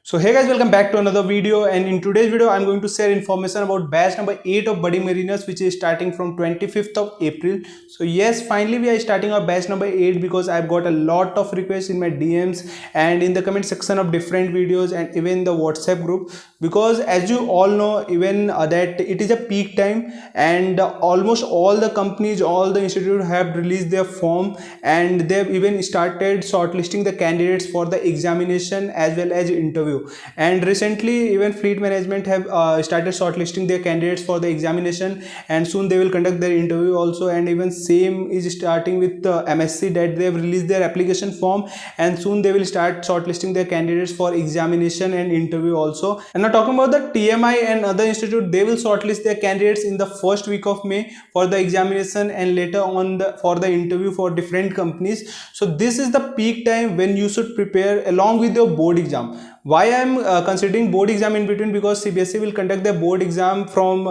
So hey guys, welcome back to another video, and in today's video I'm going to share information about batch number 8 of budding mariners, which is starting from 25th of April. So yes, finally we are starting our batch number 8 because I've got a lot of requests in my DMs and in the comment section of different videos and even the WhatsApp group, because as you all know, even that it is a peak time and almost all the companies, all the institutes have released their form and they've even started shortlisting the candidates for the examination as well as interview. And recently even fleet management have started shortlisting their candidates for the examination, and soon they will conduct their interview also. And even same is starting with MSC, that they have released their application form and soon they will start shortlisting their candidates for examination and interview also. And now talking about the TMI and other institute, they will shortlist their candidates in the first week of May for the examination and later on for the interview for different companies. So this is the peak time when you should prepare along with your board exam. Why I am considering board exam in between? Because CBSE will conduct their board exam from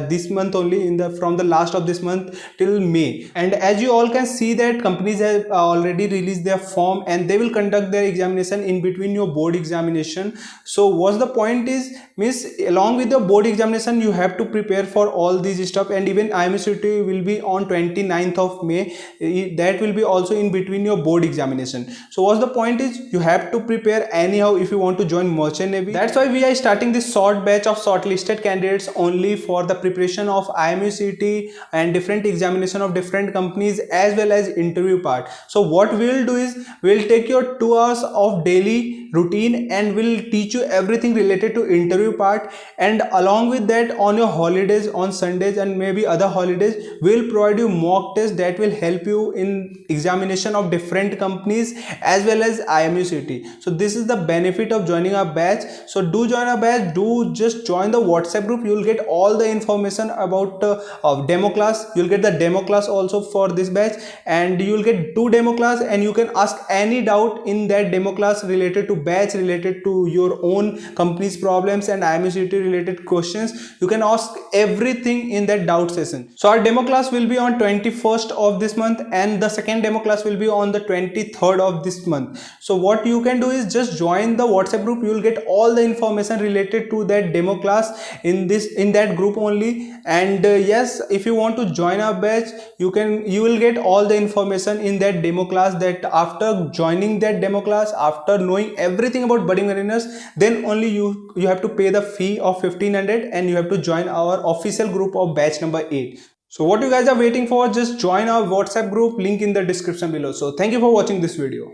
this month only, from the last of this month till May. And as you all can see that companies have already released their form and they will conduct their examination in between your board examination. So what's the point is, means along with the board examination you have to prepare for all these stuff. And even IMSCT will be on 29th of May, that will be also in between your board examination. So what's the point is, you have to prepare anyhow if you want to join Merchant Navy. That's why we are starting this short batch of shortlisted candidates only for the preparation of IMUCT and different examination of different companies as well as interview part. So what we will do is, we will take your 2 hours of daily routine and will teach you everything related to interview part, and along with that on your holidays, on Sundays and maybe other holidays, we will provide you mock tests that will help you in examination of different companies as well as IMUCT. So this is the benefit of joining our batch. So do join our batch, do just join the WhatsApp group. You will get all the information about demo class. You will get the demo class also for this batch, and you will get 2 demo class and you can ask any doubt in that demo class related to batch, related to your own company's problems and IMUCT related questions. You can ask everything in that doubt session. So our demo class will be on 21st of this month and the second demo class will be on the 23rd of this month. So what you can do is just join the WhatsApp group. You will get all the information related to that demo class in that group only. And yes, if you want to join our batch, you will get all the information in that demo class. That after joining that demo class, after knowing everything about budding mariners, then only you have to pay the fee of 1500 and you have to join our official group of batch number 8. So what you guys are waiting for, just join our WhatsApp group, link in the description below. So thank you for watching this video.